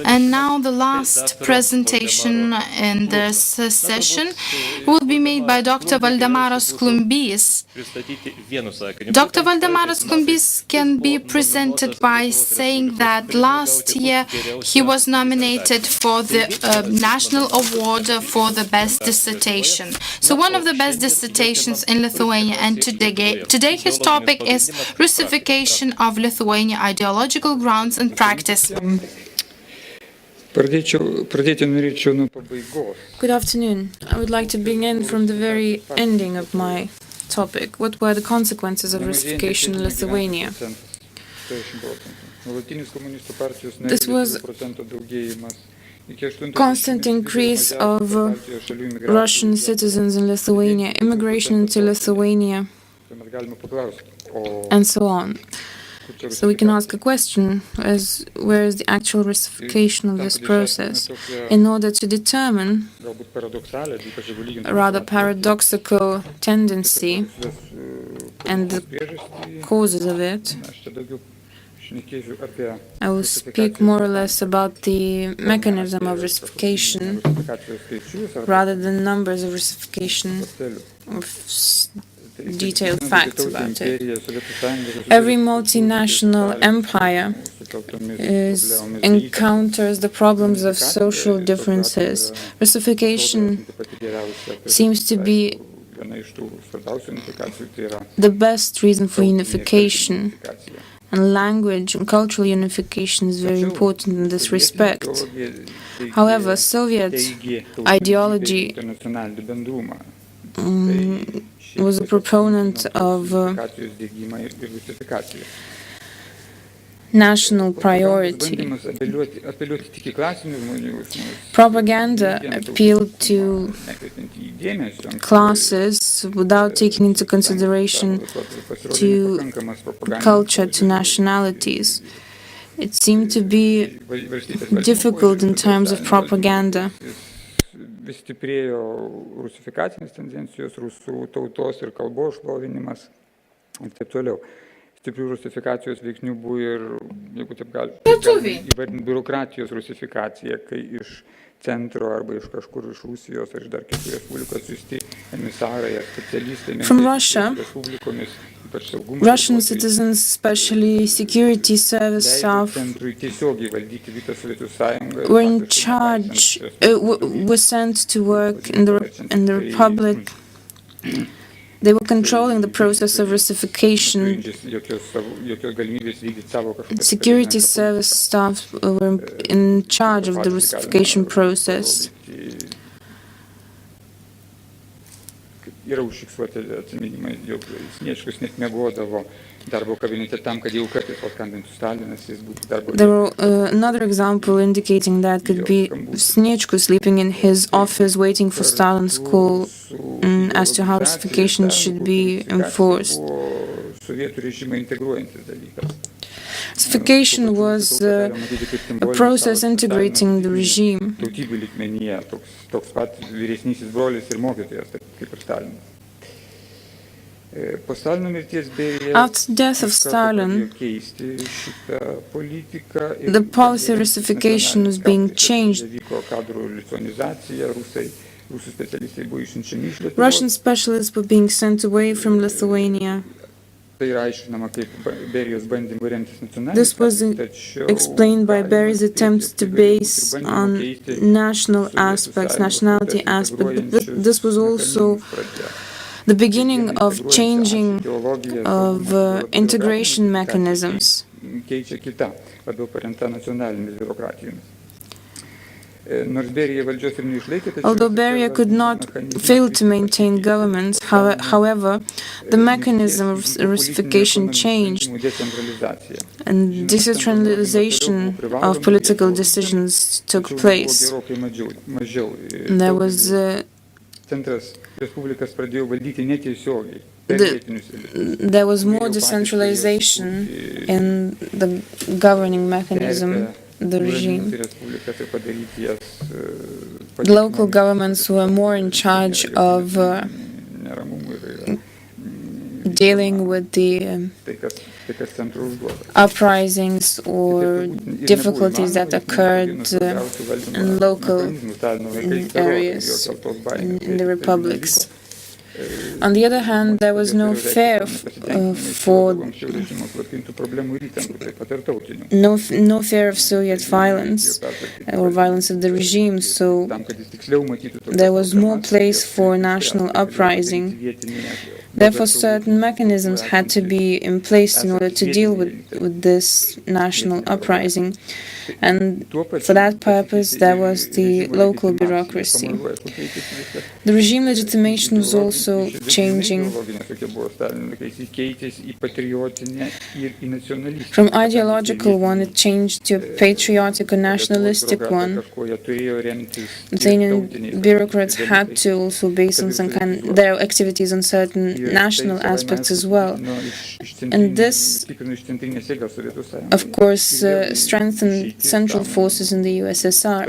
And now the last presentation in this session will be made by Dr. Valdemaras Klumbys. Dr. Valdemaras Klumbys can be presented by saying that last year he was nominated for the National Award for the Best Dissertation. So one of the best dissertations in Lithuania, and today his topic is Russification of Lithuania, Ideological Grounds and Practice. Good afternoon. I would like to begin from the very ending of my topic. What were the consequences of Russification in Lithuania? This was constant increase of Russian citizens in Lithuania, immigration into Lithuania, and so on. So we can ask a question, where is the actual Russification of this process? In order to determine a rather paradoxical tendency and the causes of it, I will speak more or less about the mechanism of Russification rather than numbers of Russification, or detailed facts about it. Every multinational empire encounters the problems of social differences. Russification seems to be the best reason for unification, and language and cultural unification is very important in this respect. However, Soviet ideology was a proponent of national priority. Propaganda appealed to classes without taking into consideration to culture, to nationalities. It seemed to be difficult in terms of propaganda. Vis stiprėjo rusifikacinės tendencijos, rusų tautos ir kalbos šlovinimas ir taip toliau. Stiprių rusifikacijos veiksnių buvo ir, jeigu taip galima įvardinti, biurokratijos rusifikacija, kai iš centro arba iš kažkur iš Rusijos ar iš dar kitų respublikų atsiųsti emisarai ar specialistai. From Russia, Russian citizens, especially security service staff, were in charge, were sent to work in the Republic. They were controlling the process of Russification. Security service staff were in charge of the Russification process. Yra užfiksuoti atsiminimai, jog Sniečkus net miegodavo darbo kabinete tam, kad jau kartais paskambintų Stalinas, jis būtų darbo. There were another example indicating that could be Sniečkus sleeping in his office waiting for Stalin's call as to how Russification should be enforced. Russification was a process integrating the regime. After the death of Stalin, the policy of Russification was being changed. Russian specialists were being sent away from Lithuania. This was explained by Berry's attempts to base on national aspects, nationality aspects, but this was also the beginning of changing of integration mechanisms. Although Beria could not fail to maintain government, however, the mechanism of Russification changed, and decentralization of political decisions took place. There was there was more decentralization in the governing mechanism, the regime. The local governments were more in charge of dealing with the tai kas centro užduoda. uprisings or difficulties that occurred in local areas in the republics. On the other hand, there was no fear no fear of Soviet violence or violence of the regime, so there was more place for national uprising. Therefore, certain mechanisms had to be in place in order to deal with this national uprising. And for that purpose, there was the local bureaucracy. The regime legitimation was also changing from ideological one, it changed to a patriotic or nationalistic one. Lithuanian bureaucrats had to also base on their activities on certain national aspects as well. And this, of course, strengthened central forces in the USSR.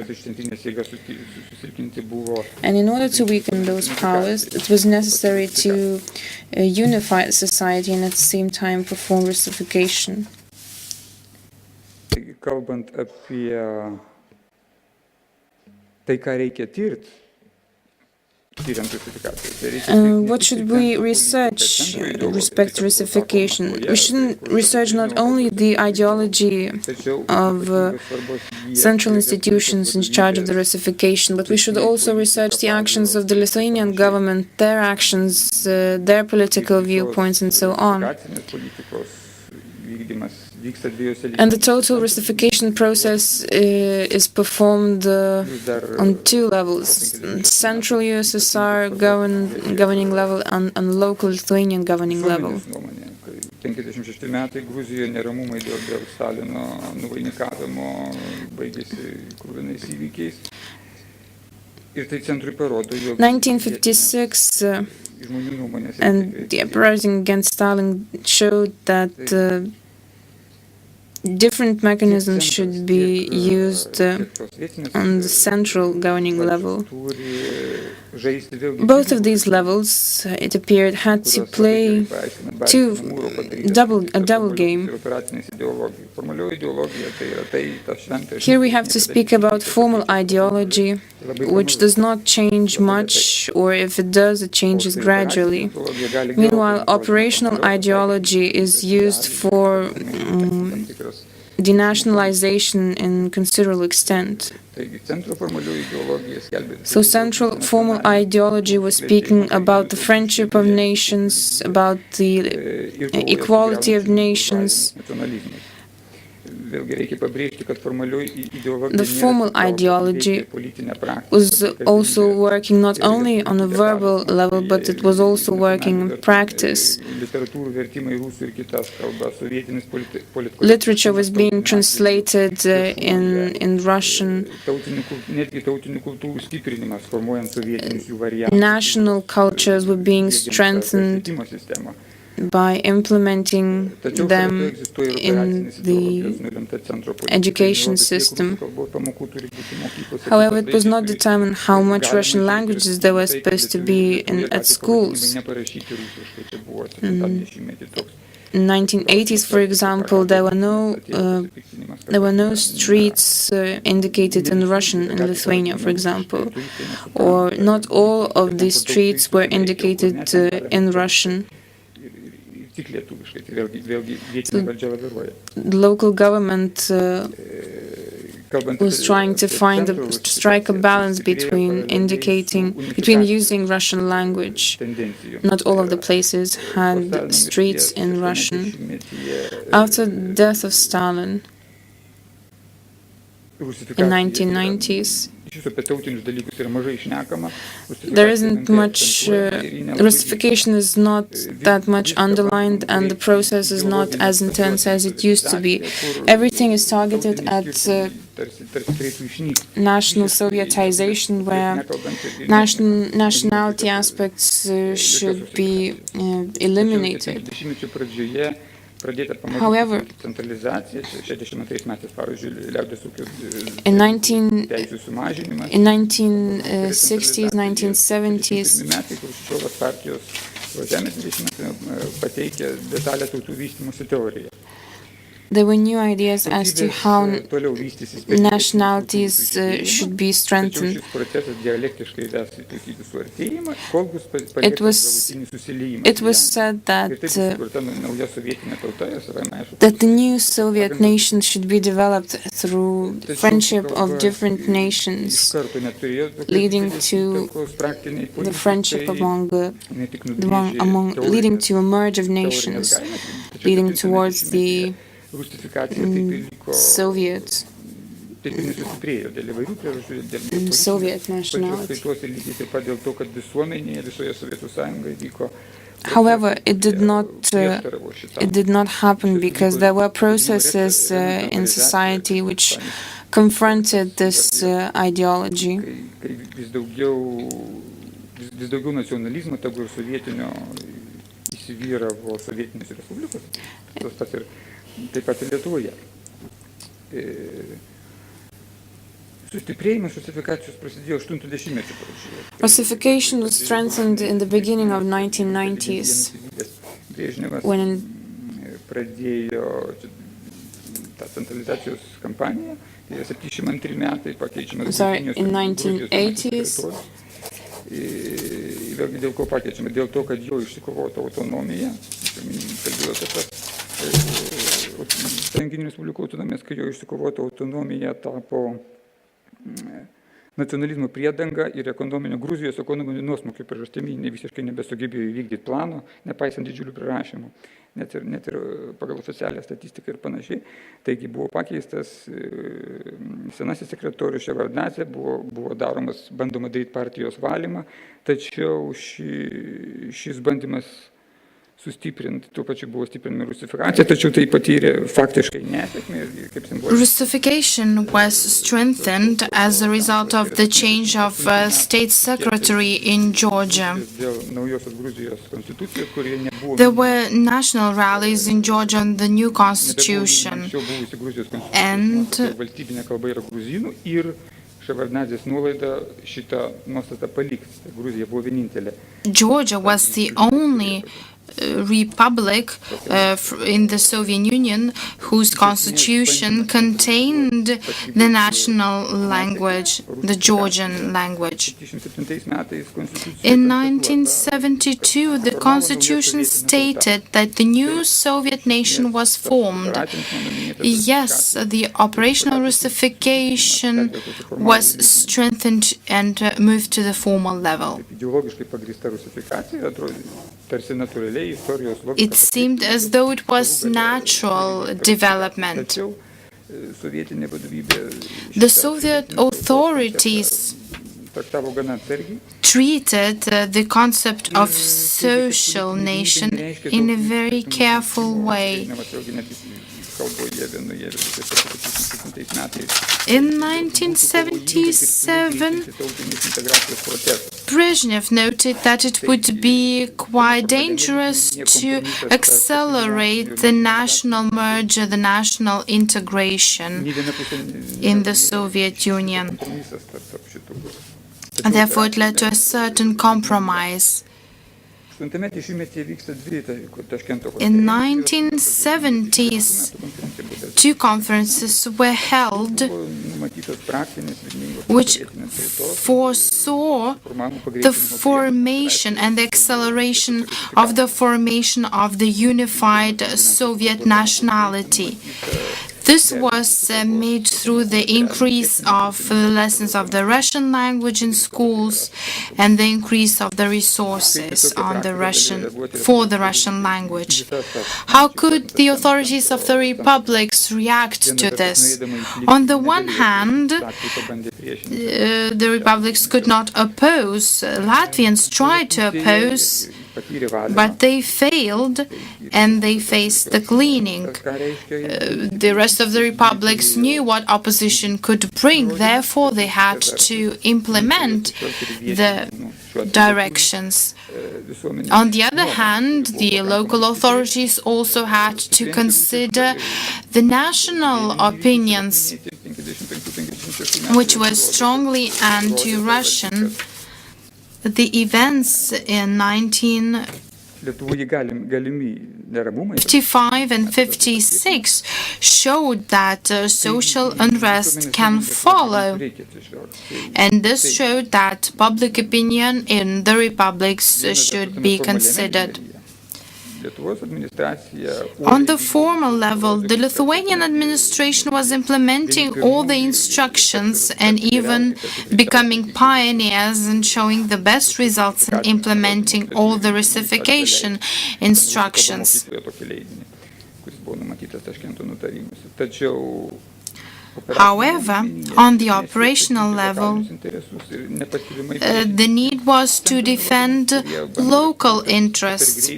And in order to weaken those powers, it was necessary to unify the society and at the same time perform Russification. Kalbant apie tai, ką reikia tirti, what should we research with respect to Russification? We shouldn't research not only the ideology of central institutions in charge of the Russification, but we should also research the actions of the Lithuanian government, their actions, their political viewpoints, and so on. And the total Russification process is performed on two levels: central USSR governing level and local Lithuanian governing level. 56 metai Gruzijoje neramumai dėl Stalino nuvainikavimo baigėsi kruvinais įvykiais. Ir tai centrui parodo, jog 1956 and the uprising against Stalin showed that different mechanisms should be used on the central governing level. Both of these levels, it appeared, had to play a double game. Here we have to speak about formal ideology, which does not change much, or if it does, it changes gradually. Meanwhile, operational ideology is used for denationalization in considerable extent. So central formal ideology was speaking about the friendship of nations, about the equality of nations. The formal ideology was also working not only on a verbal level, but it was also working in practice. Literature was being translated in Russian. National cultures were being strengthened by implementing them in the education system. However, it was not determined how much Russian languages there were supposed to be at schools. In 1980s, for example, there were no streets indicated in Russian in Lithuania, for example, or not all of these streets were indicated in Russian. The local government was trying to strike a balance between using Russian language. Not all of the places had streets in Russian. After the death of Stalin in 1990s, there isn't much, Russification is not that much underlined, and the process is not as intense as it used to be. Everything is targeted at national Sovietization, where nationality aspects should be eliminated. However, in 1960s, 1970s, Žemės 20 pateikė detalę tautų vystymosi teoriją. There were new ideas as to how Toliau vystysis nationalities should be strengthened. Šis procesas dialektiškai ves į tautybių suartėjimą, kol bus It pasiektas was galutinis susiliejimas. it was said Ir taip that sukurta nauja sovietinė tauta, ir savaime aišku, that the new Soviet nation should be developed through friendship of different iš nations, karto neturėjo tokios leading didelės to įtakos praktiniai the politikai, friendship ne tik nubrėžė leading teorinės- to a merge of teorinės nations, gaidas, tačiau leading 70-metyje towards the rusifikacija taip ir liko, Soviet taip ir nesustiprėjo dėl įvairių priežasčių, dėl politinės Soviet pačios nationality. kaitos ir lygiai taip pat dėl to, kad visuomenėje, visoje Sovietų Sąjungoje vyko However, it did not prieštaravo šitam. it did not happen because there were processes in society which confronted this ideology. Kai vis daugiau nacionalizmo, tegu ir sovietinio įsivyravo sovietinės respublikos, tas ir taip pat ir Lietuvoje. Sustiprėjimas rusifikacijos prasidėjo 80-mečio pradžioje. Russification was strengthened in the beginning of 1990s Brežnevas when pradėjo tą centralizacijos kampaniją, tai 72 metai pakeičiamas. in 1980s. Vėlgi dėl ko pakeičiama? Dėl to, kad jo išsikovota autonomija, kalbėjau apie tas Sąjunginių Respublikų autonomijas, kai jo išsikovota autonomija tapo nacionalizmo priedanga ir Gruzijos ekonominio nuosmukio priežastimi visiškai nebesugebėjo įvykdyti plano, nepaisant didžiulių prirašymų, net ir pagal oficialią statistiką ir panašiai. Taigi buvo pakeistas senasis sekretorius Ševardnadzė, buvo daromas, bandoma daryti partijos valymą, tačiau šis bandymas sustiprinti, tuo pačiu buvo stiprinama rusifikacija, tačiau tai patyrė faktiškai nesėkmę ir kaip simboliškai. Russification was strengthened as a result of the change of state secretary in Georgia. Dėl naujosios Gruzijos konstitucijos, kurie nebuvo There were national rallies in Georgia on the new constitution. anksčiau buvusi Gruzijos And konstitucija, valstybinė kalba yra gruzinų ir Ševardnadzės nuolaida šitą nuostatą paliks. Gruzija buvo vienintelė. Georgia was the only republic in the Soviet Union whose constitution contained the national language, the Georgian language. In 1972, the constitution stated that the new Soviet nation was formed. Yes, the operational Russification was strengthened and moved to the formal level. Ideologiškai pagrįsta rusifikacija atrodė tarsi natūraliai istorijos logika. It seemed as though it was natural development. Tačiau sovietinė vadovybė The Soviet authorities traktavo gana atsargiai. treated the concept of social nation in a very careful way. In 1977, Brezhnev noted that it would be quite dangerous to accelerate the national merger, the national integration in the Soviet Union. And therefore, it led to a certain compromise. In 1970s, two conferences were held which foresaw the formation and the acceleration of the formation of the unified Soviet nationality. This was made through the increase of the lessons of the Russian language in schools and the increase of the resources on the for the Russian language. How could the authorities of the republics react to this? On the one hand, the republics could not oppose. Latvians tried to oppose, but they failed and they faced the cleaning. The rest of the republics knew what opposition could bring, therefore they had to implement the directions. On the other hand, the local authorities also had to consider the national opinions, which were strongly anti-Russian. The events in Lietuvoje galimi neramumai. 55 and 56 showed that social unrest can follow, and this showed that public opinion in the republics should be considered. On the formal level, the Lithuanian administration was implementing all the instructions and even becoming pioneers in showing the best results in implementing all the Russification instructions. However, on the operational level, the need was to defend local interests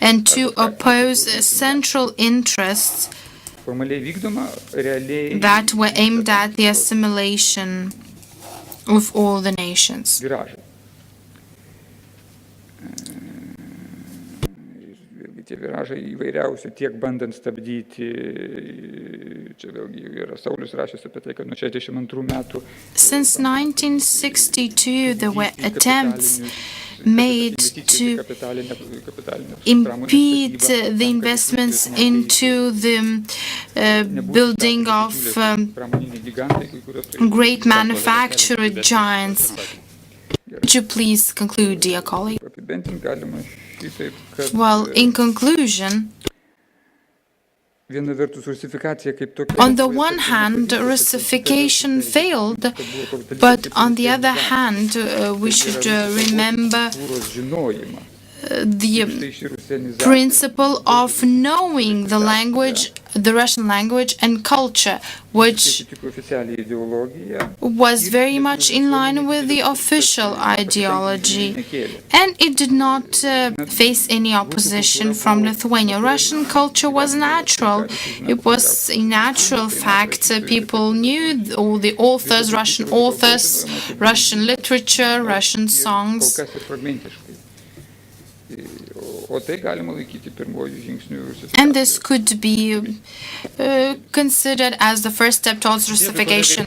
and to oppose central interests that were aimed at the assimilation of all the nations. Tie viražai įvairiausi, tiek bandant stabdyti, čia vėlgi yra Saulius rašęs apie tai, kad nuo 62 metų. Since 1962, there were attempts made to impede the investments into the building of great manufacturer giants. Would you please conclude, dear colleague? Well, in conclusion, on the one hand, Russification failed, but on the other hand, we should remember the principle of knowing the language, the Russian language and culture, which was very much in line with the official ideology, and it did not face any opposition from Lithuania. Russian culture was natural. It was a natural fact. People knew all the authors, Russian literature, Russian songs. And this could be considered as the first step towards Russification.